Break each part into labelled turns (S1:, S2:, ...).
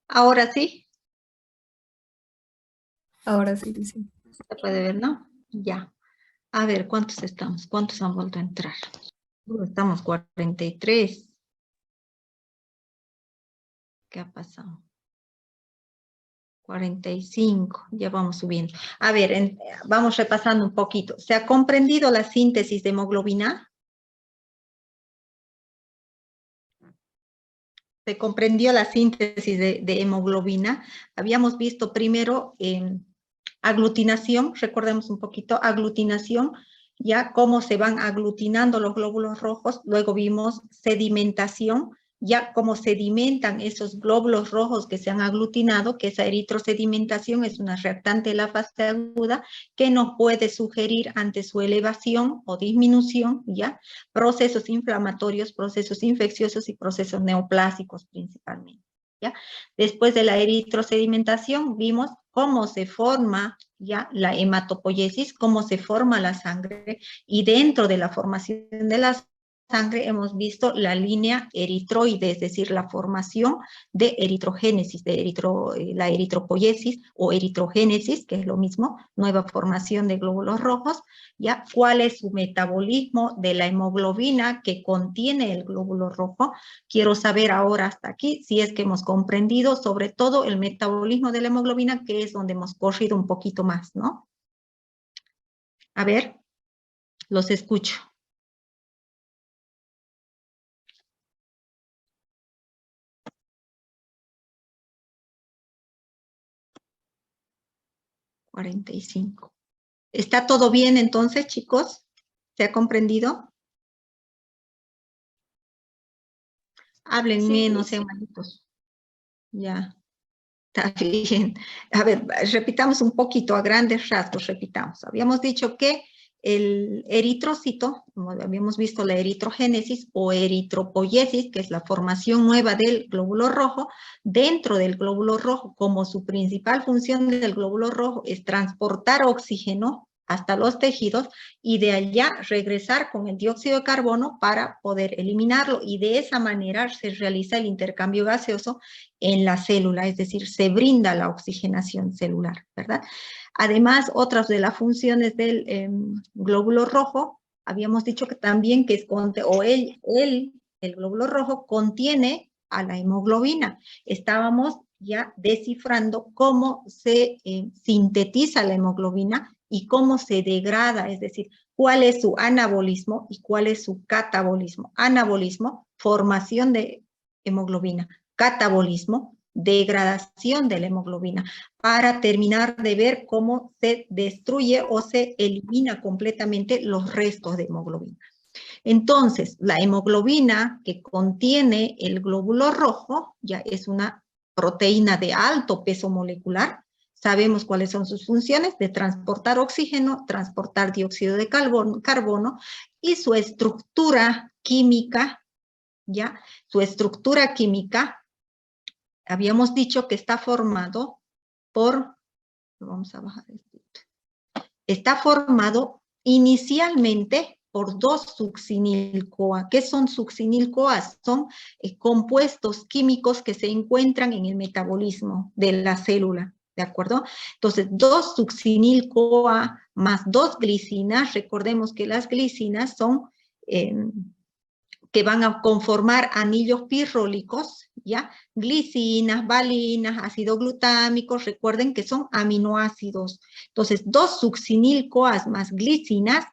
S1: Ahora sí,
S2: Ahora sí, dice.
S1: se puede ver, ¿no? Ya. A ver, ¿cuántos estamos? ¿Cuántos han vuelto a entrar? Estamos 43. ¿Qué ha pasado? 45, ya vamos subiendo. A ver, vamos repasando un poquito. ¿Se ha comprendido la síntesis de hemoglobina? Se comprendió la síntesis de hemoglobina. Habíamos visto primero aglutinación, recordemos un poquito, aglutinación, ya cómo se van aglutinando los glóbulos rojos, luego vimos sedimentación, ya cómo sedimentan esos glóbulos rojos que se han aglutinado, que esa eritrosedimentación es una reactante de la fase aguda que nos puede sugerir ante su elevación o disminución, ya, procesos inflamatorios, procesos infecciosos y procesos neoplásicos principalmente. ¿Ya? Después de la eritrosedimentación vimos cómo se forma ya la hematopoiesis, cómo se forma la sangre, y dentro de la formación de la sangre hemos visto la línea eritroide, es decir, la formación de eritrogénesis, la eritropoiesis o eritrogénesis, que es lo mismo, nueva formación de glóbulos rojos, ya cuál es su metabolismo de la hemoglobina que contiene el glóbulo rojo. Quiero saber ahora hasta aquí si es que hemos comprendido sobre todo el metabolismo de la hemoglobina, que es donde hemos corrido un poquito más, ¿no? A ver, los escucho. $45. ¿Está todo bien entonces, chicos? ¿Se ha comprendido? Hablen
S2: Sí,
S1: menos, sean malitos. Ya, está bien. A ver, repitamos un poquito, a grandes rasgos, repitamos. Habíamos dicho que el eritrocito, como habíamos visto la eritrogénesis o eritropoiesis, que es la formación nueva del glóbulo rojo, dentro del glóbulo rojo, como su principal función del glóbulo rojo es transportar oxígeno hasta los tejidos y de allá regresar con el dióxido de carbono para poder eliminarlo, y de esa manera se realiza el intercambio gaseoso en la célula, es decir, se brinda la oxigenación celular, ¿verdad? Además, otras de las funciones del glóbulo rojo, habíamos dicho que también que es, el glóbulo rojo contiene a la hemoglobina. Estábamos ya descifrando cómo se sintetiza la hemoglobina y cómo se degrada, es decir, cuál es su anabolismo y cuál es su catabolismo. Anabolismo, formación de hemoglobina. Catabolismo, degradación de la hemoglobina, para terminar de ver cómo se destruye o se elimina completamente los restos de hemoglobina. Entonces, la hemoglobina que contiene el glóbulo rojo ya es una proteína de alto peso molecular. Sabemos cuáles son sus funciones: de transportar oxígeno, transportar dióxido de carbono, y su estructura química, ya, su estructura química, habíamos dicho que está formado por, vamos a bajar esto, está formado inicialmente por dos succinil-CoA. ¿Qué son succinil-CoA? Son compuestos químicos que se encuentran en el metabolismo de la célula, ¿de acuerdo? Entonces, dos succinil-CoA más dos glicinas. Recordemos que las glicinas son que van a conformar anillos pirrólicos, ¿ya? Glicinas, valinas, ácido glutámico, recuerden que son aminoácidos. Entonces, dos succinil-CoAs más glicinas,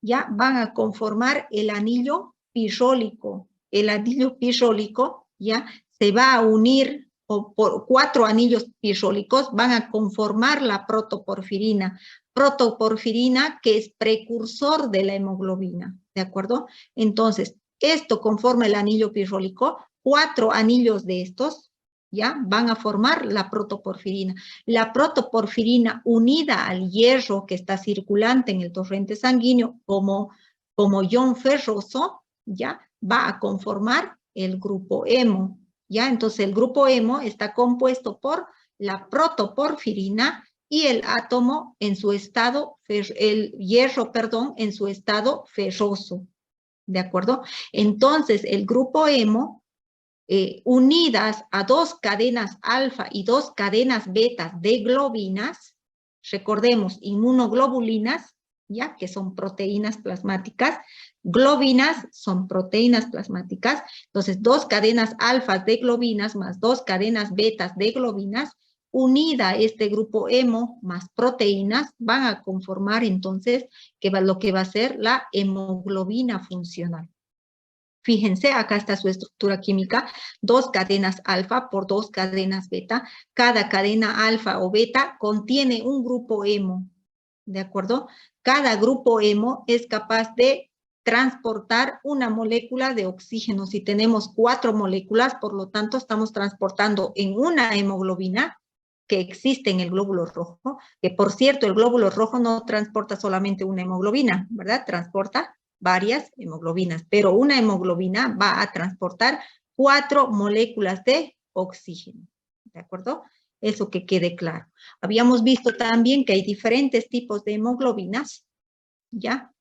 S1: ya van a conformar el anillo pirrólico. El anillo pirrólico, ya, se va a unir, o por 4 anillos pirrólicos van a conformar la protoporfirina. Protoporfirina que es precursor de la hemoglobina, ¿de acuerdo? Entonces, esto conforma el anillo pirrólico. 4 anillos de estos ya van a formar la protoporfirina. La protoporfirina, unida al hierro que está circulante en el torrente sanguíneo como ion ferroso, ya va a conformar el grupo hemo. Ya, entonces el grupo hemo está compuesto por la protoporfirina y el átomo en su estado, el hierro, perdón, en su estado ferroso. ¿De acuerdo? Entonces, el grupo hemo unidas a 2 cadenas alfa y 2 cadenas beta de globinas, recordemos, inmunoglobulinas, ya que son proteínas plasmáticas, globinas son proteínas plasmáticas, entonces 2 cadenas alfas de globinas más 2 cadenas betas de globinas, unida a este grupo hemo más proteínas, van a conformar entonces lo que va a ser la hemoglobina funcional. Fíjense, acá está su estructura química, 2 cadenas alfa por 2 cadenas beta. Cada cadena alfa o beta contiene un grupo hemo, ¿de acuerdo? Cada grupo hemo es capaz de transportar una molécula de oxígeno. Si tenemos 4 moléculas, por lo tanto, estamos transportando en una hemoglobina que existe en el glóbulo rojo, que por cierto, el glóbulo rojo no transporta solamente una hemoglobina, ¿verdad? Transporta varias hemoglobinas, pero una hemoglobina va a transportar 4 moléculas de oxígeno, ¿de acuerdo? Eso que quede claro. Habíamos visto también que hay diferentes tipos de hemoglobinas, ¿ya?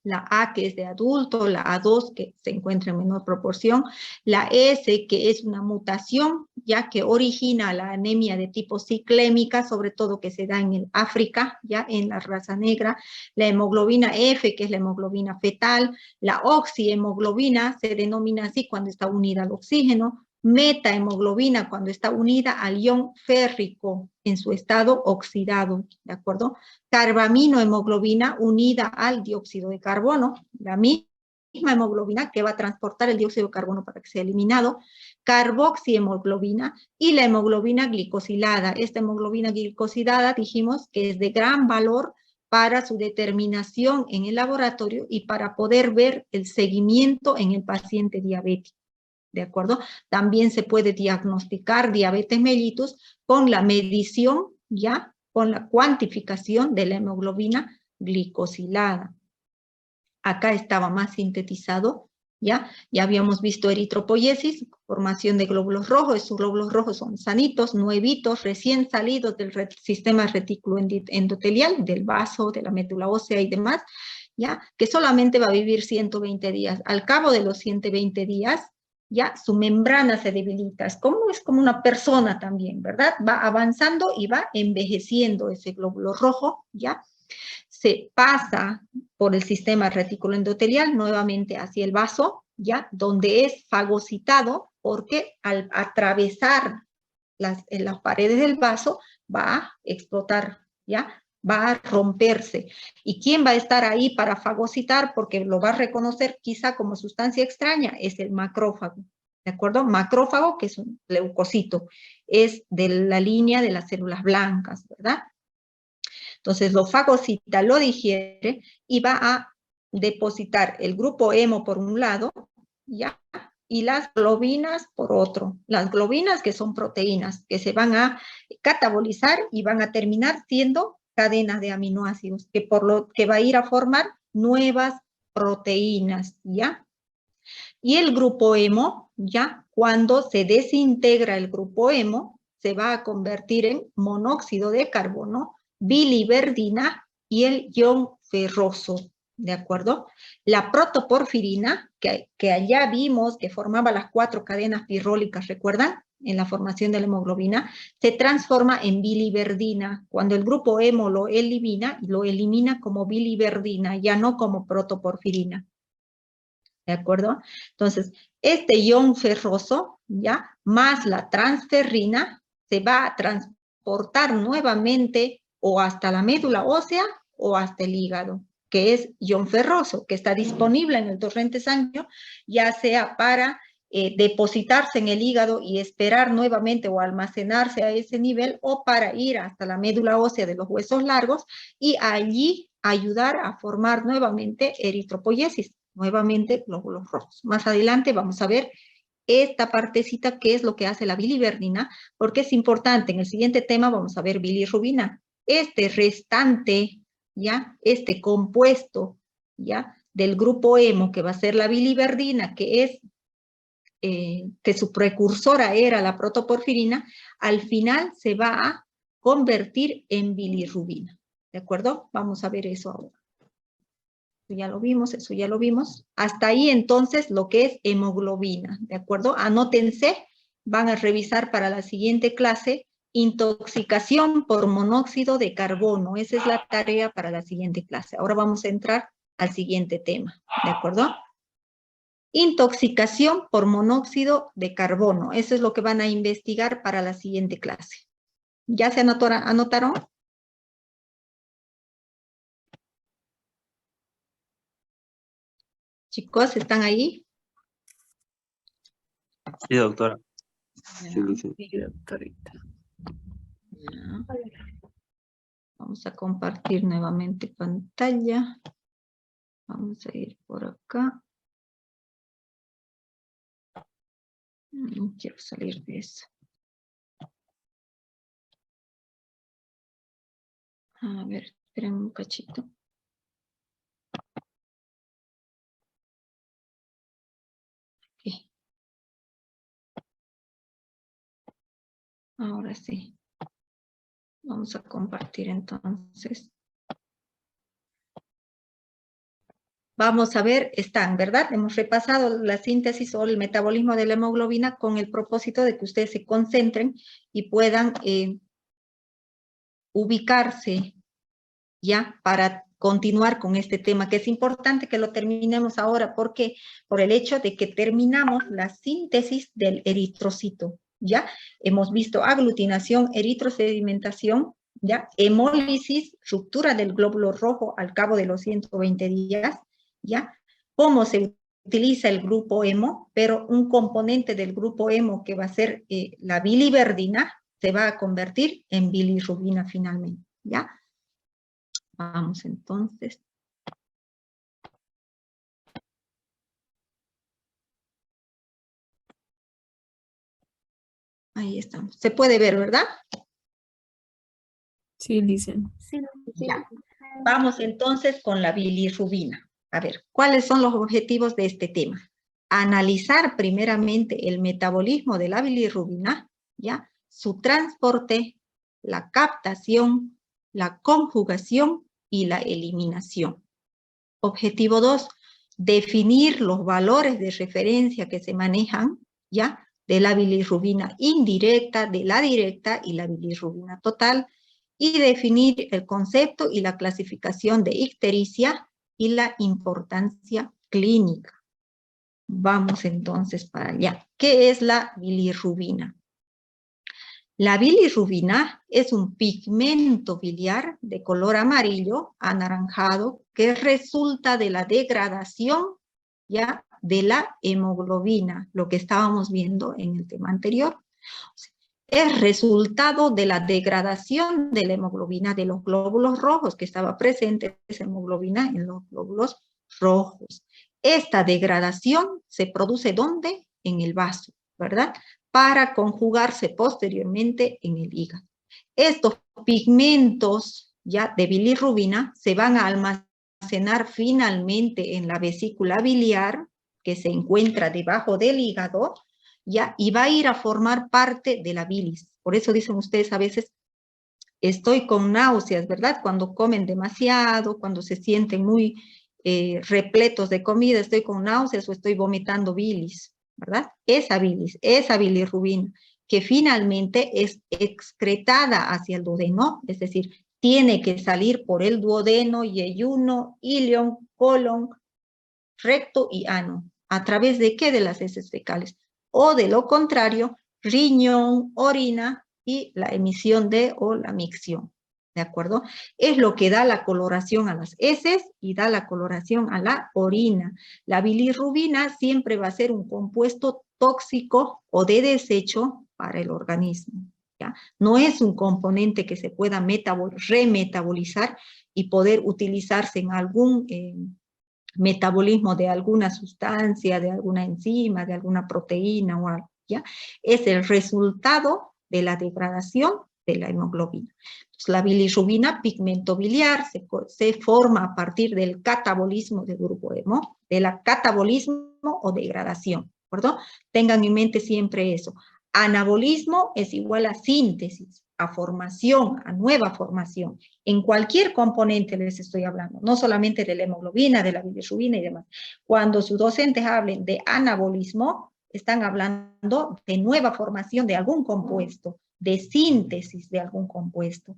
S1: La A, que es de adulto, la A2, que se encuentra en menor proporción, la S, que es una mutación, ya que origina la anemia de tipo ciclémica, sobre todo que se da en el África, ya en la raza negra, la hemoglobina F, que es la hemoglobina fetal, la oxihemoglobina se denomina así cuando está unida al oxígeno, metahemoglobina cuando está unida al ion férrico en su estado oxidado, ¿de acuerdo? Carbaminohemoglobina unida al dióxido de carbono, la misma hemoglobina que va a transportar el dióxido de carbono para que sea eliminado, carboxihemoglobina y la hemoglobina glicosilada. Esta hemoglobina glicosilada dijimos que es de gran valor para su determinación en el laboratorio y para poder ver el seguimiento en el paciente diabético. ¿De acuerdo? También se puede diagnosticar diabetes mellitus con la medición, ya, con la cuantificación de la hemoglobina glicosilada. Acá estaba más sintetizado, ¿ya? Ya habíamos visto eritropoiesis, formación de glóbulos rojos. Estos glóbulos rojos son sanitos, nuevitos, recién salidos del sistema retículo endotelial, del vaso, de la médula ósea y demás, ¿ya? Que solamente va a vivir 120 días. Al cabo de los 120 días, ya su membrana se debilita, es como una persona también, ¿verdad? Va avanzando y va envejeciendo ese glóbulo rojo, ¿ya? Se pasa por el sistema retículo endotelial nuevamente hacia el vaso, ¿ya? Donde es fagocitado, porque al atravesar las paredes del vaso va a explotar, ¿ya? Va a romperse. ¿Y quién va a estar ahí para fagocitar? Porque lo va a reconocer quizá como sustancia extraña, es el macrófago, ¿de acuerdo? Macrófago, que es un leucocito, es de la línea de las células blancas, ¿verdad? Entonces lo fagocita, lo digiere y va a depositar el grupo hemo por un lado, ¿ya? Y las globinas por otro. Las globinas que son proteínas que se van a catabolizar y van a terminar siendo cadenas de aminoácidos, que por lo que va a ir a formar nuevas proteínas, ¿ya? Y el grupo hemo, ¿ya? Cuando se desintegra el grupo hemo, se va a convertir en monóxido de carbono, biliverdina y el ion ferroso, ¿de acuerdo? La protoporfirina, que allá vimos que formaba las 4 cadenas pirrólicas, ¿recuerdan? En la formación de la hemoglobina, se transforma en biliverdina. Cuando el grupo hemo lo elimina como biliverdina, ya no como protoporfirina. ¿De acuerdo? Entonces, este ion ferroso, ¿ya? Más la transferrina, se va a transportar nuevamente o hasta la médula ósea o hasta el hígado, que es ion ferroso, que está disponible en el torrente sanguíneo, ya sea para depositarse en el hígado y esperar nuevamente o almacenarse a ese nivel, o para ir hasta la médula ósea de los huesos largos y allí ayudar a formar nuevamente eritropoiesis, nuevamente glóbulos rojos. Más adelante vamos a ver esta partecita, qué es lo que hace la biliverdina, porque es importante. En el siguiente tema vamos a ver bilirrubina. Este restante, ¿ya? Este compuesto, ¿ya? Del grupo hemo, que va a ser la biliverdina, que su precursora era la protoporfirina, al final se va a convertir en bilirrubina. ¿De acuerdo? Vamos a ver eso ahora. ya lo vimos, eso ya lo vimos. Hasta ahí entonces lo que es hemoglobina, ¿de acuerdo? Anótense, van a revisar para la siguiente clase intoxicación por monóxido de carbono. Esa es la tarea para la siguiente clase. Ahora vamos a entrar al siguiente tema, ¿de acuerdo? Intoxicación por monóxido de carbono. Eso es lo que van a investigar para la siguiente clase. ¿Ya se anotaron? Chicos, ¿están ahí?
S2: Sí, doctora.
S1: Ya.
S3: Sí, doctorita.
S1: Ya. Vamos a compartir nuevamente pantalla. Vamos a ir por acá. Quiero salir de eso. A ver, esperen un cachito. Aquí. Ahora sí. Vamos a compartir entonces. Vamos a ver, están, ¿verdad? Hemos repasado la síntesis o el metabolismo de la hemoglobina con el propósito de que ustedes se concentren y puedan ubicarse ya para continuar con este tema, que es importante que lo terminemos ahora, porque por el hecho de que terminamos la síntesis del eritrocito, ¿ya? Hemos visto aglutinación, eritrosedimentación, ¿ya? Hemólisis, ruptura del glóbulo rojo al cabo de los 120 días, ¿ya? Cómo se utiliza el grupo hemo, pero un componente del grupo hemo que va a ser la biliverdina, se va a convertir en bilirrubina finalmente, ¿ya? Vamos entonces. Ahí estamos. Se puede ver, ¿verdad?
S3: Sí, dicen.
S1: Ya. Vamos entonces con la bilirrubina. A ver, ¿cuáles son los objetivos de este tema? Analizar primeramente el metabolismo de la bilirrubina, ¿ya? Su transporte, la captación, la conjugación y la eliminación. Objetivo 2, definir los valores de referencia que se manejan, ¿ya? De la bilirrubina indirecta, de la directa y la bilirrubina total, y definir el concepto y la clasificación de ictericia y la importancia clínica. Vamos entonces para allá. ¿Qué es la bilirrubina? La bilirrubina es un pigmento biliar de color amarillo anaranjado que resulta de la degradación ya de la hemoglobina, lo que estábamos viendo en el tema anterior. Es resultado de la degradación de la hemoglobina de los glóbulos rojos, que estaba presente esa hemoglobina en los glóbulos rojos. Esta degradación se produce ¿dónde? En el vaso, ¿verdad? Para conjugarse posteriormente en el hígado. Estos pigmentos ya de bilirrubina se van a almacenar finalmente en la vesícula biliar, que se encuentra debajo del hígado, ya, y va a ir a formar parte de la bilis. Por eso dicen ustedes a veces, estoy con náuseas, ¿verdad? Cuando comen demasiado, cuando se sienten muy repletos de comida, estoy con náuseas o estoy vomitando bilis, ¿verdad? Esa bilis, esa bilirrubina, que finalmente es excretada hacia el duodeno, es decir, tiene que salir por el duodeno, yeyuno, ilion, colon, recto y ano. ¿A través de qué? De las heces fecales. O de lo contrario, riñón, orina y la emisión de o la micción. ¿De acuerdo? Es lo que da la coloración a las heces y da la coloración a la orina. La bilirrubina siempre va a ser un compuesto tóxico o de desecho para el organismo. ¿Ya? No es un componente que se pueda remetabolizar y poder utilizarse en algún metabolismo de alguna sustancia, de alguna enzima, de alguna proteína o algo, ¿ya? Es el resultado de la degradación de la hemoglobina. Entonces, la bilirrubina, pigmento biliar, se forma a partir del catabolismo del grupo hemo, de la catabolismo o degradación, ¿de acuerdo? Tengan en mente siempre eso. Anabolismo es igual a síntesis, a formación, a nueva formación. En cualquier componente les estoy hablando, no solamente de la hemoglobina, de la bilirrubina y demás. Cuando sus docentes hablen de anabolismo, están hablando de nueva formación de algún compuesto, de síntesis de algún compuesto.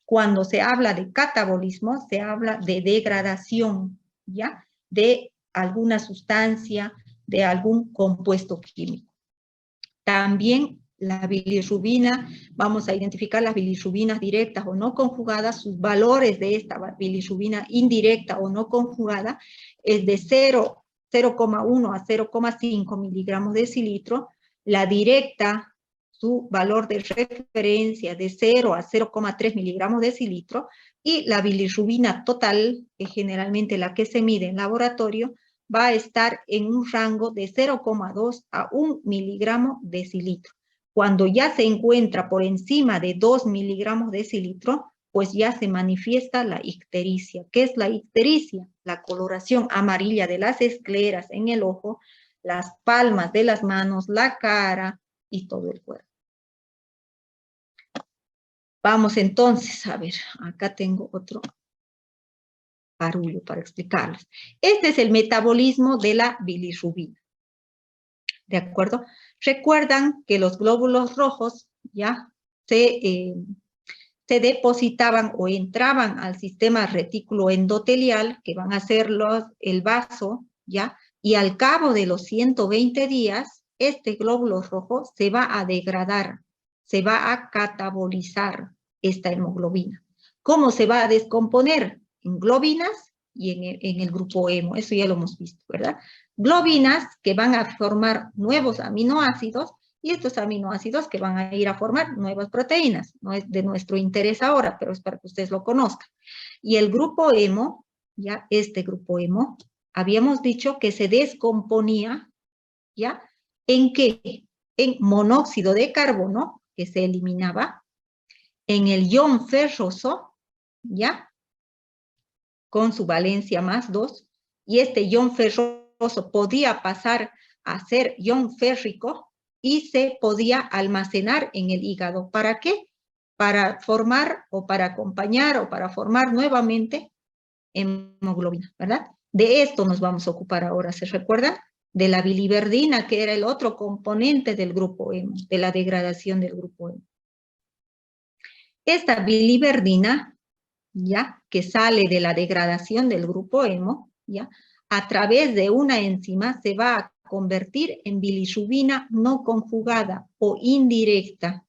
S1: Cuando se habla de catabolismo, se habla de degradación, ¿ya? De alguna sustancia, de algún compuesto químico. También la bilirrubina, vamos a identificar las bilirrubinas directas o no conjugadas, sus valores de esta bilirrubina indirecta o no conjugada es de 0,1 a 0,5 miligramos de decilitro, la directa, su valor de referencia de 0 a 0,3 miligramos de decilitro, y la bilirrubina total, que generalmente la que se mide en laboratorio, va a estar en un rango de 0,2 a 1 miligramo de decilitro. Cuando ya se encuentra por encima de 2 miligramos de decilitro, pues ya se manifiesta la ictericia. ¿Qué es la ictericia? La coloración amarilla de las escleras en el ojo, las palmas de las manos, la cara y todo el cuerpo. Vamos entonces, a ver, acá tengo otro barullo para explicarles. Este es el metabolismo de la bilirrubina. ¿De acuerdo? Recuerdan que los glóbulos rojos ya se depositaban o entraban al sistema retículo endotelial, que van a ser el vaso, ¿ya? Y al cabo de los 120 días, este glóbulo rojo se va a degradar, se va a catabolizar esta hemoglobina. ¿Cómo se va a descomponer? En globinas y en el grupo hemo, eso ya lo hemos visto, ¿verdad? Globinas que van a formar nuevos aminoácidos, y estos aminoácidos que van a ir a formar nuevas proteínas. No es de nuestro interés ahora, pero es para que ustedes lo conozcan. Y el grupo hemo, ya este grupo hemo, habíamos dicho que se descomponía, ¿ya? ¿En qué? En monóxido de carbono, que se eliminaba, en el ion ferroso, ¿ya? Con su valencia más 2, y este ion ferroso podía pasar a ser ion férrico, y se podía almacenar en el hígado. ¿Para qué? Para formar o para acompañar o para formar nuevamente hemoglobina, ¿verdad? De esto nos vamos a ocupar ahora, ¿se recuerdan? De la biliverdina, que era el otro componente del grupo hemo, de la degradación del grupo hemo. Esta biliverdina, ya, que sale de la degradación del grupo hemo, ya, a través de una enzima se va a convertir en bilirrubina no conjugada o indirecta,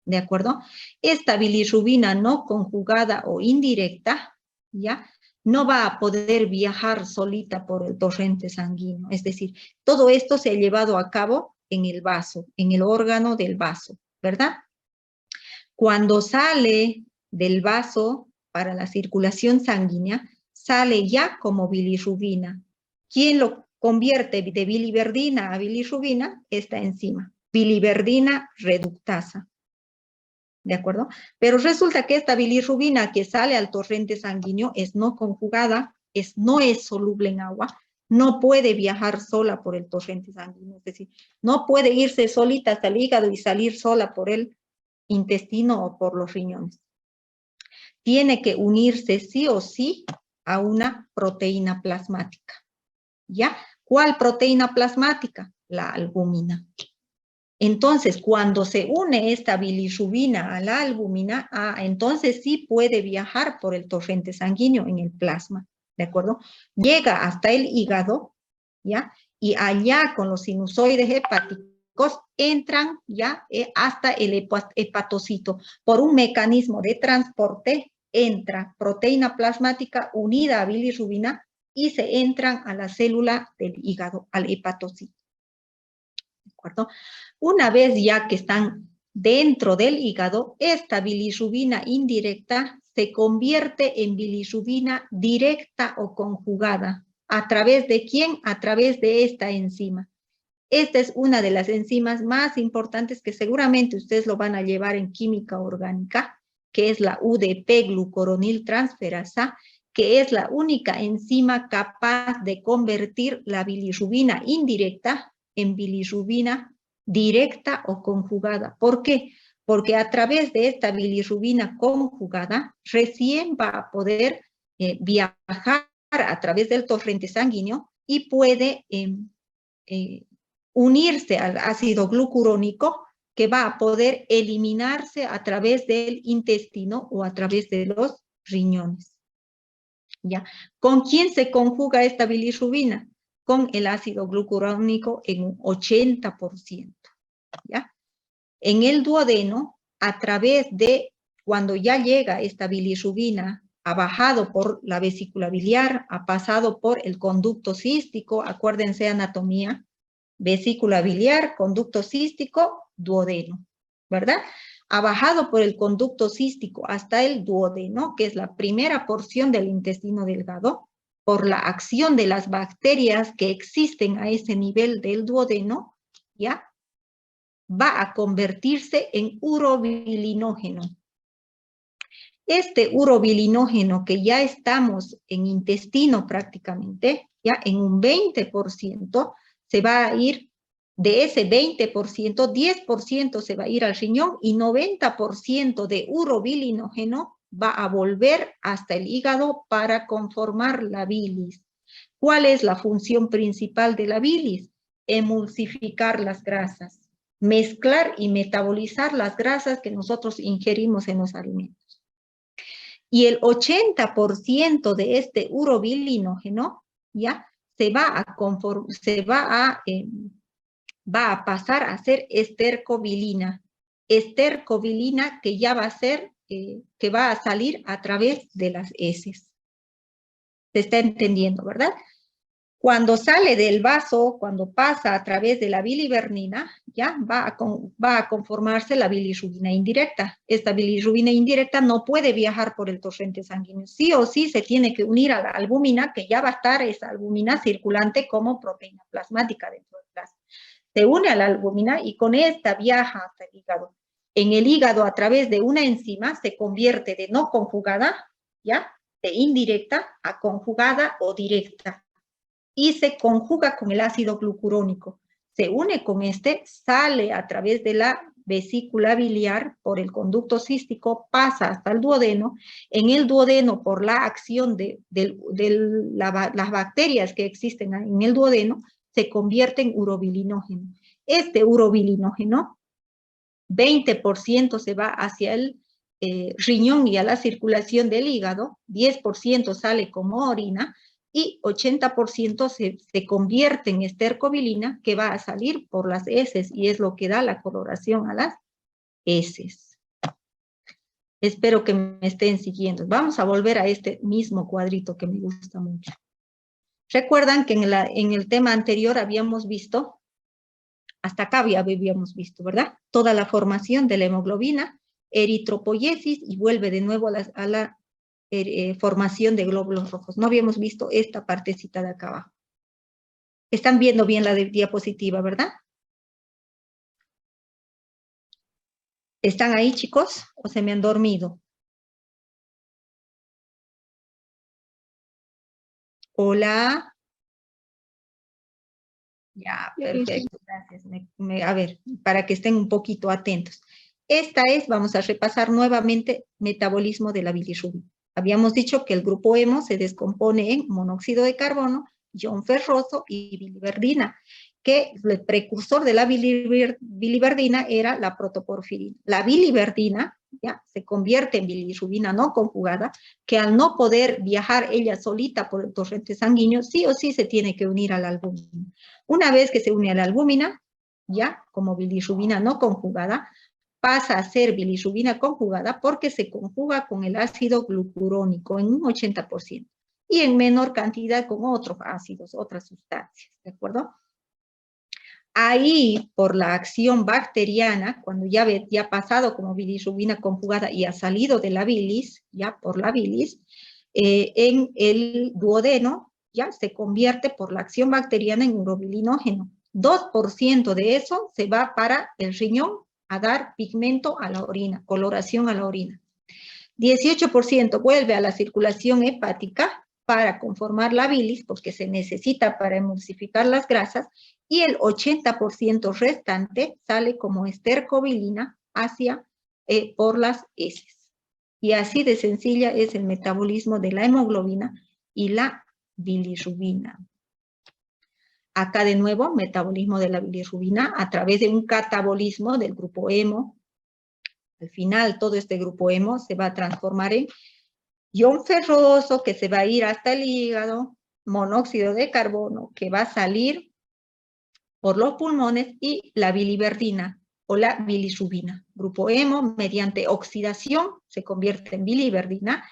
S1: ¿de acuerdo? Esta bilirrubina no conjugada o indirecta, ¿ya? No va a poder viajar solita por el torrente sanguíneo, es decir, todo esto se ha llevado a cabo en el vaso, en el órgano del vaso, ¿verdad? Cuando sale del vaso para la circulación sanguínea, sale ya como bilirrubina. ¿Quién lo convierte de biliverdina a bilirrubina? Esta enzima, biliverdina reductasa. ¿De acuerdo? Pero resulta que esta bilirrubina que sale al torrente sanguíneo es no conjugada, no es soluble en agua, no puede viajar sola por el torrente sanguíneo, es decir, no puede irse solita hasta el hígado y salir sola por el intestino o por los riñones. Tiene que unirse sí o sí a una proteína plasmática. ¿Ya? ¿Cuál proteína plasmática? La albúmina. Entonces, cuando se une esta bilirrubina a la albúmina, entonces sí puede viajar por el torrente sanguíneo en el plasma, ¿de acuerdo? Llega hasta el hígado, ¿ya? Y allá con los sinusoides hepáticos entran ya hasta el hepatocito. Por un mecanismo de transporte entra proteína plasmática unida a bilirrubina y se entran a la célula del hígado, al hepatocito. ¿De acuerdo? Una vez ya que están dentro del hígado, esta bilirrubina indirecta se convierte en bilirrubina directa o conjugada. ¿A través de quién? A través de esta enzima. Esta es una de las enzimas más importantes que seguramente ustedes lo van a llevar en química orgánica, que es la UDP-glucoroniltransferasa, que es la única enzima capaz de convertir la bilirrubina indirecta en bilirrubina directa o conjugada. ¿Por qué? Porque a través de esta bilirrubina conjugada recién va a poder viajar a través del torrente sanguíneo y puede unirse al ácido glucurónico, que va a poder eliminarse a través del intestino o a través de los riñones. ¿Ya? ¿Con quién se conjuga esta bilirrubina? Con el ácido glucurónico en un 80%. ¿Ya? En el duodeno, a través de, cuando ya llega esta bilirrubina, ha bajado por la vesícula biliar, ha pasado por el conducto cístico, acuérdense anatomía, vesícula biliar, conducto cístico, duodeno, ¿verdad? Ha bajado por el conducto cístico hasta el duodeno, que es la primera porción del intestino delgado, por la acción de las bacterias que existen a ese nivel del duodeno, ¿ya? Va a convertirse en urobilinógeno. Este urobilinógeno, que ya estamos en intestino prácticamente, ya en un 20%, se va a ir, de ese 20%, 10% se va a ir al riñón y 90% de urobilinógeno va a volver hasta el hígado para conformar la bilis. ¿Cuál es la función principal de la bilis? Emulsificar las grasas, mezclar y metabolizar las grasas que nosotros ingerimos en los alimentos. Y el 80% de este urobilinógeno, ¿ya? Va a pasar a ser estercobilina. Estercobilina que ya va a ser, que va a salir a través de las heces. ¿Se está entendiendo, verdad? Cuando sale del vaso, cuando pasa a través de la bilivernina, ya va a conformarse la bilirrubina indirecta. Esta bilirrubina indirecta no puede viajar por el torrente sanguíneo. Sí o sí se tiene que unir a la albúmina, que ya va a estar esa albúmina circulante como proteína plasmática dentro del plasma. Se une a la albúmina y con esta viaja hasta el hígado. En el hígado, a través de una enzima, se convierte de no conjugada, ya, de indirecta a conjugada o directa. Y se conjuga con el ácido glucurónico. Se une con este, sale a través de la vesícula biliar por el conducto cístico, pasa hasta el duodeno. En el duodeno, por la acción de las bacterias que existen en el duodeno, se convierte en urobilinógeno. Este urobilinógeno, 20% se va hacia el riñón y a la circulación del hígado, 10% sale como orina, y 80% se convierte en estercobilina, que va a salir por las heces, y es lo que da la coloración a las heces. Espero que me estén siguiendo. Vamos a volver a este mismo cuadrito que me gusta mucho. Recuerdan que en el tema anterior habíamos visto, hasta acá habíamos visto, ¿verdad? Toda la formación de la hemoglobina, eritropoiesis, y vuelve de nuevo a la formación de glóbulos rojos. No habíamos visto esta partecita de acá abajo. Están viendo bien la diapositiva, ¿verdad? ¿Están ahí, chicos? ¿O se me han dormido? Hola. Ya, perfecto, gracias. A ver, para que estén un poquito atentos. Esta es, vamos a repasar nuevamente, metabolismo de la bilirrubina. Habíamos dicho que el grupo hemo se descompone en monóxido de carbono, ion ferroso y biliverdina, que el precursor de la biliverdina era la protoporfirina. La biliverdina ya se convierte en bilirrubina no conjugada, que al no poder viajar ella solita por el torrente sanguíneo, sí o sí se tiene que unir a la albúmina. Una vez que se une a la albúmina, ya como bilirrubina no conjugada, pasa a ser bilirrubina conjugada porque se conjuga con el ácido glucurónico en un 80% y en menor cantidad con otros ácidos, otras sustancias, ¿de acuerdo? Ahí, por la acción bacteriana, cuando ya ha pasado como bilirrubina conjugada y ha salido de la bilis, ya por la bilis, en el duodeno, ya se convierte por la acción bacteriana en urobilinógeno. 2% de eso se va para el riñón a dar pigmento a la orina, coloración a la orina. 18% vuelve a la circulación hepática para conformar la bilis, porque se necesita para emulsificar las grasas, y el 80% restante sale como estercobilina por las heces. Y así de sencilla es el metabolismo de la hemoglobina y la bilirrubina. Acá de nuevo, metabolismo de la bilirrubina a través de un catabolismo del grupo hemo. Al final, todo este grupo hemo se va a transformar en ion ferroso, que se va a ir hasta el hígado, monóxido de carbono, que va a salir por los pulmones, y la biliverdina o la bilirrubina. Grupo hemo, mediante oxidación, se convierte en biliverdina,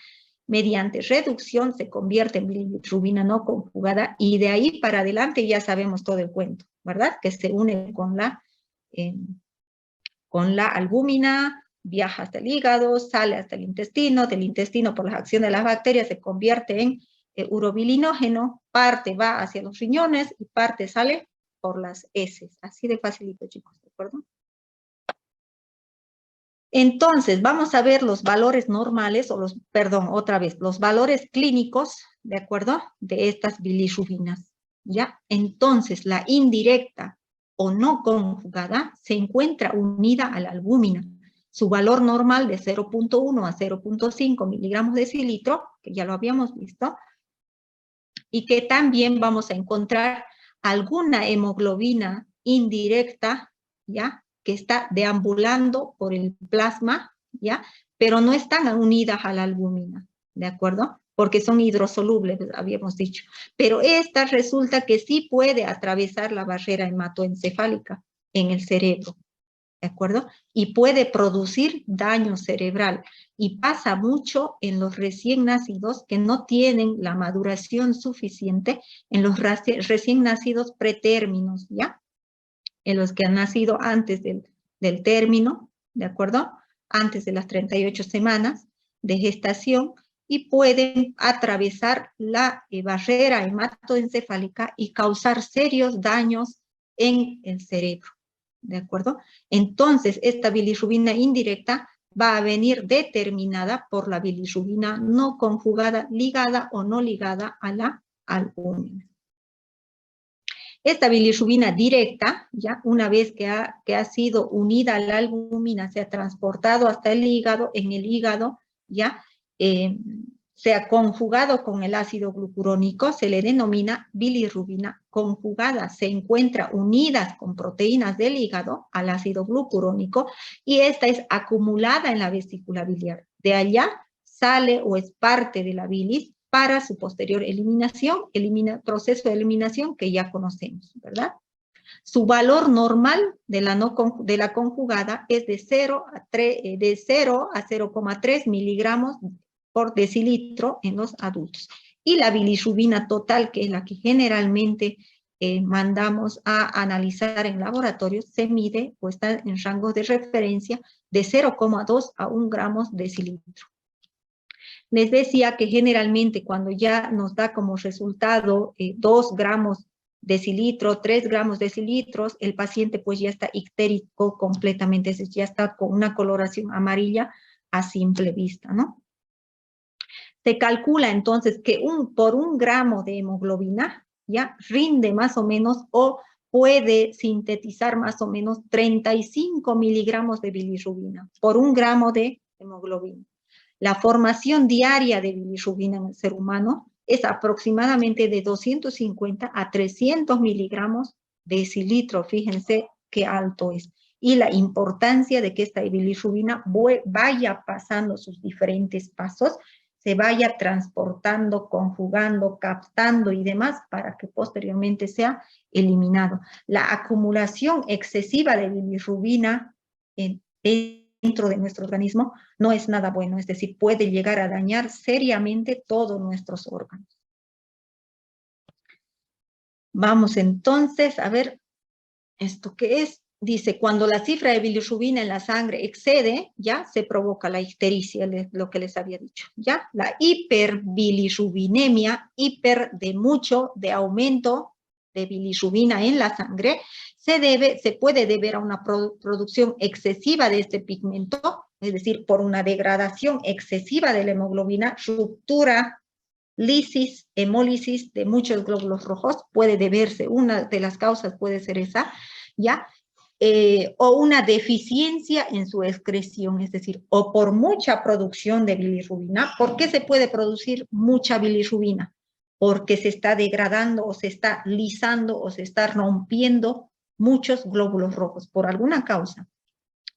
S1: mediante reducción se convierte en bilirrubina no conjugada, y de ahí para adelante ya sabemos todo el cuento, ¿verdad? Que se une con la albúmina, viaja hasta el hígado, sale hasta el intestino, del intestino por las acciones de las bacterias se convierte en urobilinógeno, parte va hacia los riñones y parte sale por las heces. Así de facilito, chicos, ¿de acuerdo? Entonces, vamos a ver los valores normales, los valores clínicos, ¿de acuerdo? De estas bilirrubinas, ¿ya? Entonces, la indirecta o no conjugada se encuentra unida a la albúmina. Su valor normal de 0.1 a 0.5 miligramos de decilitro, que ya lo habíamos visto, y que también vamos a encontrar alguna hemoglobina indirecta, ¿ya? Que está deambulando por el plasma, ¿ya? Pero no están unidas a la albúmina, ¿de acuerdo? Porque son hidrosolubles, habíamos dicho. Pero esta resulta que sí puede atravesar la barrera hematoencefálica en el cerebro, ¿de acuerdo? Y puede producir daño cerebral. Y pasa mucho en los recién nacidos que no tienen la maduración suficiente, en los recién nacidos pretérminos, ¿ya? En los que han nacido antes del término, ¿de acuerdo? Antes de las 38 semanas de gestación, y pueden atravesar la barrera hematoencefálica y causar serios daños en el cerebro, ¿de acuerdo? Entonces, esta bilirrubina indirecta va a venir determinada por la bilirrubina no conjugada, ligada o no ligada a la albúmina. Esta bilirrubina directa, ya una vez que ha sido unida a la albúmina, se ha transportado hasta el hígado, en el hígado, ya se ha conjugado con el ácido glucurónico, se le denomina bilirrubina conjugada. Se encuentra unidas con proteínas del hígado al ácido glucurónico, y esta es acumulada en la vesícula biliar. De allá sale o es parte de la bilis para su posterior eliminación, proceso de eliminación que ya conocemos, ¿verdad? Su valor normal de la conjugada es de 0 a 0,3 miligramos por decilitro en los adultos. Y la bilirrubina total, que es la que generalmente mandamos a analizar en laboratorio, se mide o está en rangos de referencia de 0,2 a 1 gramos decilitro. Les decía que generalmente cuando ya nos da como resultado 2 gramos decilitro, 3 gramos decilitros, el paciente pues ya está ictérico completamente, es decir, ya está con una coloración amarilla a simple vista, ¿no? Se calcula entonces que por 1 gramo de hemoglobina ya rinde más o menos o puede sintetizar más o menos 35 miligramos de bilirrubina por 1 gramo de hemoglobina. La formación diaria de bilirrubina en el ser humano es aproximadamente de 250 a 300 miligramos de decilitro. Fíjense qué alto es. Y la importancia de que esta bilirrubina vaya pasando sus diferentes pasos, se vaya transportando, conjugando, captando y demás para que posteriormente sea eliminado. La acumulación excesiva de bilirrubina dentro de nuestro organismo no es nada bueno, es decir, puede llegar a dañar seriamente todos nuestros órganos. Vamos entonces a ver esto que es. Dice, cuando la cifra de bilirrubina en la sangre excede, ya se provoca la ictericia, lo que les había dicho, ya. La hiperbilirrubinemia, de aumento de bilirrubina en la sangre, se puede deber a una producción excesiva de este pigmento, es decir, por una degradación excesiva de la hemoglobina, ruptura lisis, hemólisis de muchos glóbulos rojos, puede deberse, una de las causas puede ser esa, ¿ya? O una deficiencia en su excreción, es decir, o por mucha producción de bilirrubina. ¿Por qué se puede producir mucha bilirrubina? Porque se está degradando o se está lisando o se está rompiendo muchos glóbulos rojos por alguna causa.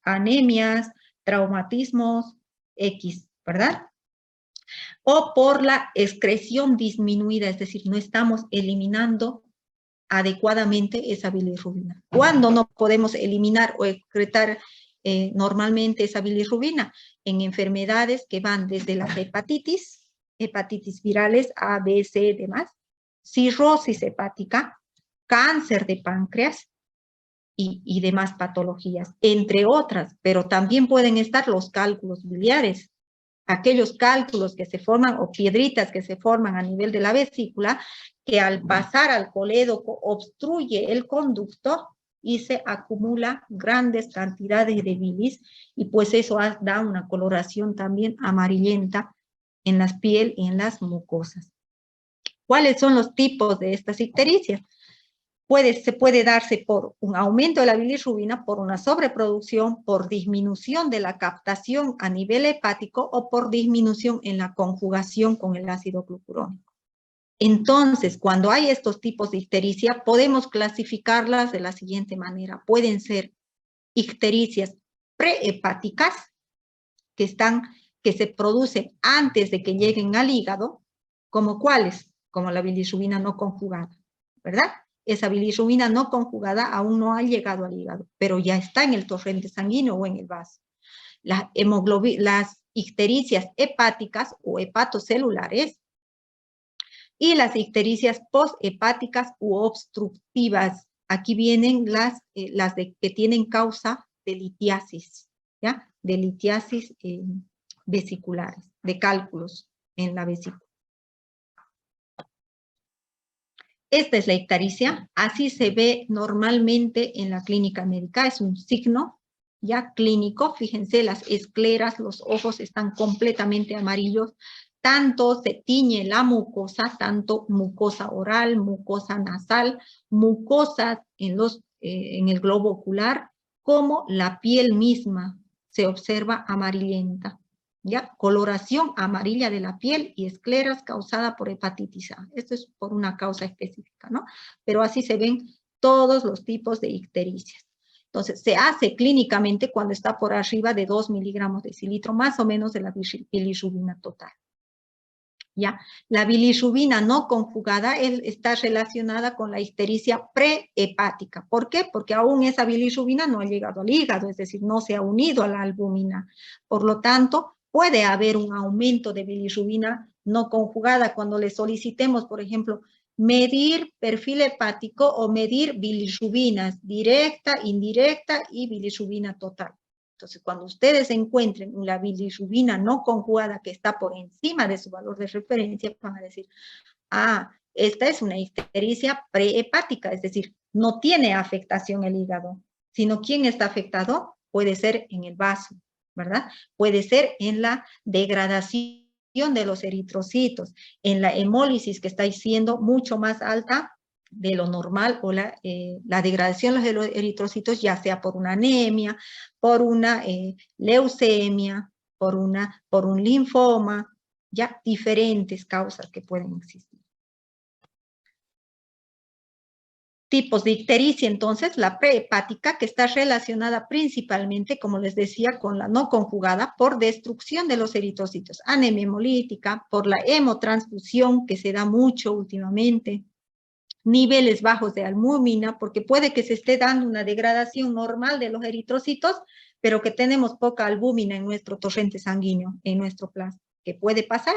S1: Anemias, traumatismos, X, ¿verdad? O por la excreción disminuida, es decir, no estamos eliminando adecuadamente esa bilirrubina. ¿Cuándo no podemos eliminar o excretar normalmente esa bilirrubina? En enfermedades que van desde las hepatitis virales A, B, C, demás, cirrosis hepática, cáncer de páncreas y demás patologías, entre otras, pero también pueden estar los cálculos biliares, aquellos cálculos que se forman o piedritas que se forman a nivel de la vesícula, que al pasar al colédoco obstruye el conducto y se acumula grandes cantidades de bilis, y pues eso da una coloración también amarillenta en la piel y en las mucosas. ¿Cuáles son los tipos de estas ictericias? Se puede darse por un aumento de la bilirrubina, por una sobreproducción, por disminución de la captación a nivel hepático o por disminución en la conjugación con el ácido glucurónico. Entonces, cuando hay estos tipos de ictericia, podemos clasificarlas de la siguiente manera. Pueden ser ictericias prehepáticas, que se producen antes de que lleguen al hígado, como cuáles, como la bilirrubina no conjugada, ¿verdad? Esa bilirrubina no conjugada aún no ha llegado al hígado, pero ya está en el torrente sanguíneo o en el vaso. Las ictericias hepáticas o hepatocelulares y las ictericias posthepáticas u obstructivas. Aquí vienen las que tienen causa de litiasis, ¿ya? De litiasis vesiculares, de cálculos en la vesícula. Esta es la ictericia, así se ve normalmente en la clínica médica, es un signo ya clínico. Fíjense, las escleras, los ojos están completamente amarillos, tanto se tiñe la mucosa, tanto mucosa oral, mucosa nasal, mucosas en el globo ocular, como la piel misma se observa amarillenta. ¿Ya? Coloración amarilla de la piel y escleras causada por hepatitis A. Esto es por una causa específica, ¿no? Pero así se ven todos los tipos de ictericias. Entonces, se hace clínicamente cuando está por arriba de 2 miligramos de cilitro, más o menos de la bilirrubina total. ¿Ya? La bilirrubina no conjugada está relacionada con la ictericia prehepática. ¿Por qué? Porque aún esa bilirrubina no ha llegado al hígado, es decir, no se ha unido a la albúmina. Por lo tanto, puede haber un aumento de bilirrubina no conjugada cuando le solicitemos, por ejemplo, medir perfil hepático o medir bilirrubinas directa, indirecta y bilirrubina total. Entonces, cuando ustedes encuentren la bilirrubina no conjugada que está por encima de su valor de referencia, van a decir, ah, esta es una ictericia prehepática, es decir, no tiene afectación el hígado, sino ¿quién está afectado? Puede ser en el vaso, ¿verdad? Puede ser en la degradación de los eritrocitos, en la hemólisis que está siendo mucho más alta de lo normal, o la degradación de los eritrocitos, ya sea por una anemia, por una leucemia, por un linfoma, ya diferentes causas que pueden existir. Tipos de ictericia, entonces, la prehepática, que está relacionada principalmente, como les decía, con la no conjugada, por destrucción de los eritrocitos, anemia hemolítica, por la hemotransfusión, que se da mucho últimamente, niveles bajos de albúmina, porque puede que se esté dando una degradación normal de los eritrocitos, pero que tenemos poca albúmina en nuestro torrente sanguíneo, en nuestro plasma, que puede pasar.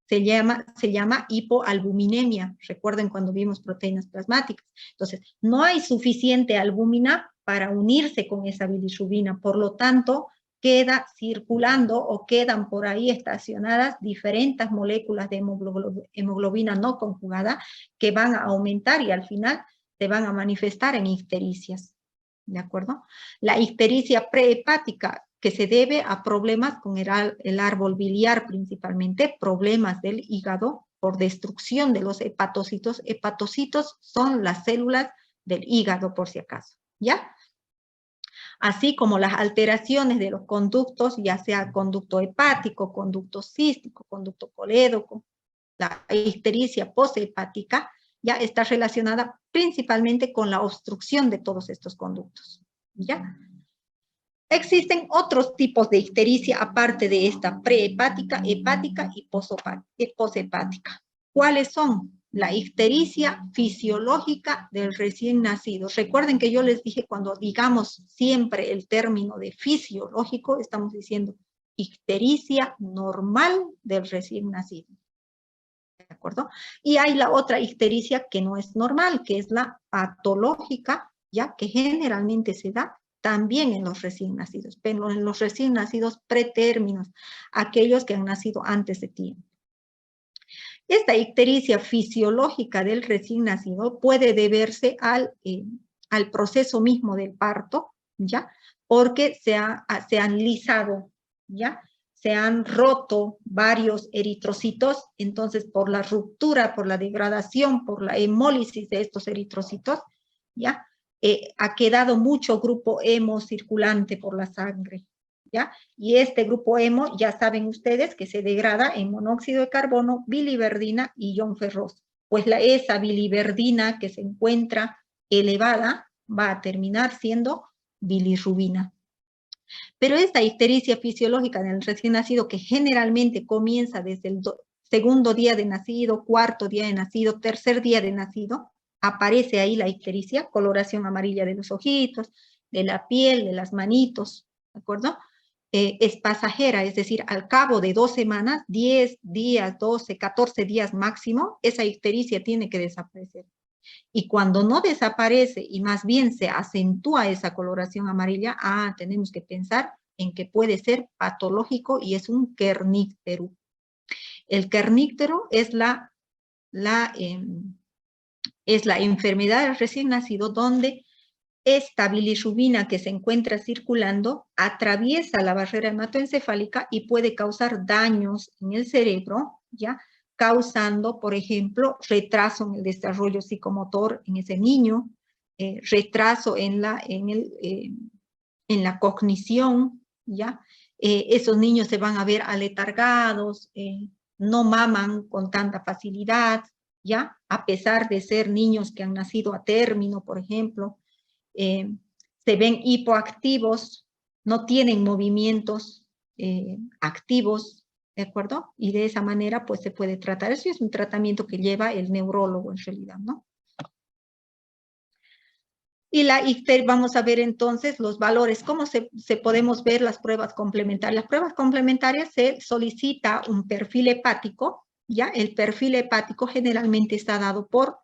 S1: Se llama hipoalbuminemia. Recuerden cuando vimos proteínas plasmáticas. Entonces, no hay suficiente albúmina para unirse con esa bilirrubina, por lo tanto, queda circulando o quedan por ahí estacionadas diferentes moléculas de hemoglobina no conjugada que van a aumentar y al final se van a manifestar en ictericias, ¿de acuerdo? La ictericia prehepática, que se debe a problemas con el árbol biliar principalmente, problemas del hígado, por destrucción de los hepatocitos. Hepatocitos son las células del hígado, por si acaso, ¿ya? Así como las alteraciones de los conductos, ya sea conducto hepático, conducto cístico, conducto colédoco, la ictericia posthepática, ya está relacionada principalmente con la obstrucción de todos estos conductos, ¿ya? Existen otros tipos de ictericia aparte de esta prehepática, hepática y poshepática. ¿Cuáles son? La ictericia fisiológica del recién nacido. Recuerden que yo les dije, cuando digamos siempre el término de fisiológico, estamos diciendo ictericia normal del recién nacido. ¿De acuerdo? Y hay la otra ictericia que no es normal, que es la patológica, ya que generalmente se da también en los recién nacidos, pero en los recién nacidos pretérminos, aquellos que han nacido antes de tiempo. Esta ictericia fisiológica del recién nacido puede deberse al proceso mismo del parto, ¿ya? Porque se han lisado, ¿ya? Se han roto varios eritrocitos, entonces por la ruptura, por la degradación, por la hemólisis de estos eritrocitos, ¿ya? Ha quedado mucho grupo hemo circulante por la sangre, ¿ya? Y este grupo hemo, ya saben ustedes que se degrada en monóxido de carbono, biliverdina y ion ferroso. Pues esa biliverdina que se encuentra elevada va a terminar siendo bilirrubina. Pero esta ictericia fisiológica en el recién nacido, que generalmente comienza desde el segundo día de nacido, cuarto día de nacido, tercer día de nacido, aparece ahí la ictericia, coloración amarilla de los ojitos, de la piel, de las manitos, ¿de acuerdo? Es pasajera, es decir, al cabo de 2 semanas, 10 días, 12, 14 días máximo, esa ictericia tiene que desaparecer. Y cuando no desaparece y más bien se acentúa esa coloración amarilla, tenemos que pensar en que puede ser patológico y es un kerníctero. El kerníctero es la enfermedad del recién nacido donde esta bilirrubina que se encuentra circulando atraviesa la barrera hematoencefálica y puede causar daños en el cerebro, ¿ya? Causando, por ejemplo, retraso en el desarrollo psicomotor en ese niño, retraso en la cognición, ¿ya? Esos niños se van a ver aletargados, no maman con tanta facilidad, ¿ya? A pesar de ser niños que han nacido a término, por ejemplo, se ven hipoactivos, no tienen movimientos activos, ¿de acuerdo? Y de esa manera, pues se puede tratar. Eso es un tratamiento que lleva el neurólogo en realidad, ¿no? Y vamos a ver entonces los valores. ¿Cómo se podemos ver las pruebas complementarias? Las pruebas complementarias se solicita un perfil hepático, ¿ya? El perfil hepático generalmente está dado por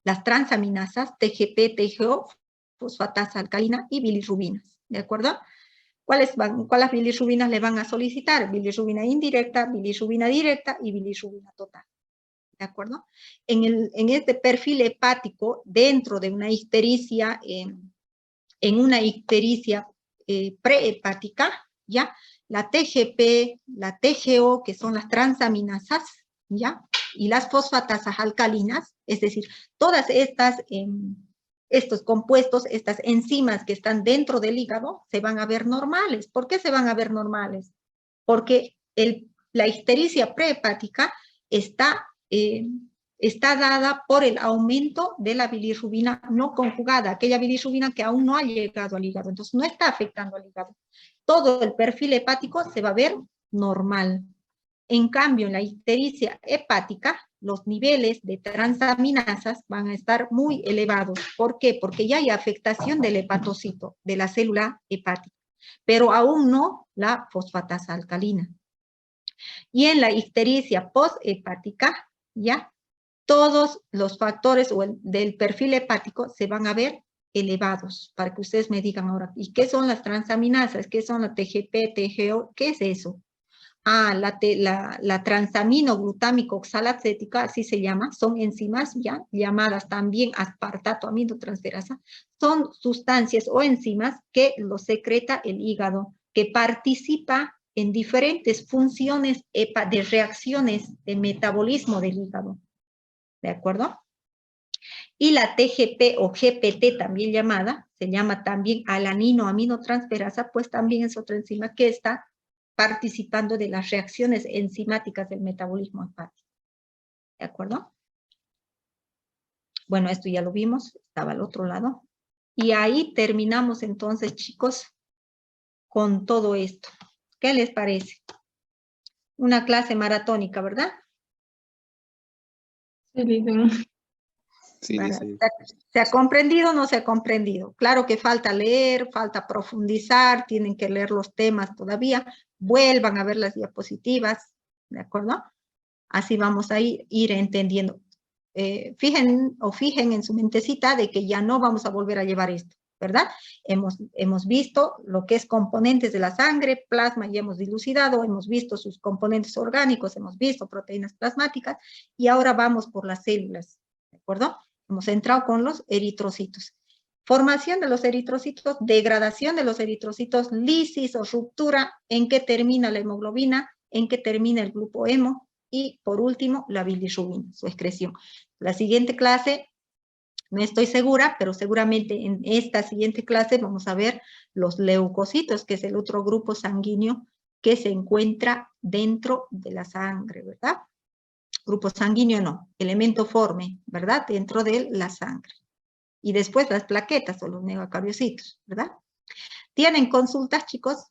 S1: las transaminasas, TGP, TGO, fosfatasa alcalina y bilirrubinas, ¿de acuerdo? ¿Cuáles bilirrubinas le van a solicitar? Bilirrubina indirecta, bilirrubina directa y bilirrubina total, ¿de acuerdo? En este perfil hepático, dentro de una ictericia, en una ictericia prehepática, ¿ya? La TGP, la TGO, que son las transaminasas, ¿ya? Y las fosfatasas alcalinas, es decir, todas estos compuestos, estas enzimas que están dentro del hígado, se van a ver normales. ¿Por qué se van a ver normales? Porque la ictericia prehepática está dada por el aumento de la bilirrubina no conjugada, aquella bilirrubina que aún no ha llegado al hígado, entonces no está afectando al hígado. Todo el perfil hepático se va a ver normal. En cambio, en la ictericia hepática, los niveles de transaminasas van a estar muy elevados. ¿Por qué? Porque ya hay afectación del hepatocito, de la célula hepática, pero aún no la fosfatasa alcalina. Y en la ictericia posthepática, ya todos los factores del perfil hepático se van a ver elevados, para que ustedes me digan ahora, ¿y qué son las transaminasas? ¿Qué son la TGP, TGO? ¿Qué es eso? La transamino-glutámico oxalacética, así se llama, son enzimas ya llamadas también aspartato aminotransferasa, son sustancias o enzimas que lo secreta el hígado, que participa en diferentes funciones de reacciones de metabolismo del hígado. ¿De acuerdo? Y la TGP o GPT también llamada, se llama también alanino-aminotransferasa, pues también es otra enzima que está participando de las reacciones enzimáticas del metabolismo hepático. ¿De acuerdo? Bueno, esto ya lo vimos, estaba al otro lado. Y ahí terminamos entonces, chicos, con todo esto. ¿Qué les parece? Una clase maratónica, ¿verdad?
S3: Sí, dicen.
S2: Sí, dice.
S1: ¿Se ha comprendido o no se ha comprendido? Claro que falta leer, falta profundizar, tienen que leer los temas todavía, vuelvan a ver las diapositivas, ¿de acuerdo? Así vamos a ir entendiendo. Fijen en su mentecita de que ya no vamos a volver a llevar esto, ¿verdad? Hemos visto lo que es componentes de la sangre, plasma ya hemos dilucidado, hemos visto sus componentes orgánicos, hemos visto proteínas plasmáticas y ahora vamos por las células, ¿de acuerdo? Hemos entrado con los eritrocitos. Formación de los eritrocitos, degradación de los eritrocitos, lisis o ruptura, en qué termina la hemoglobina, en qué termina el grupo hemo, y por último, la bilirrubina, su excreción. La siguiente clase, no estoy segura, pero seguramente en esta siguiente clase vamos a ver los leucocitos, que es el otro grupo sanguíneo que se encuentra dentro de la sangre, ¿verdad? Grupo sanguíneo no, elemento forme, ¿verdad? Dentro de la sangre. Y después las plaquetas o los megacariocitos, ¿verdad? ¿Tienen consultas, chicos?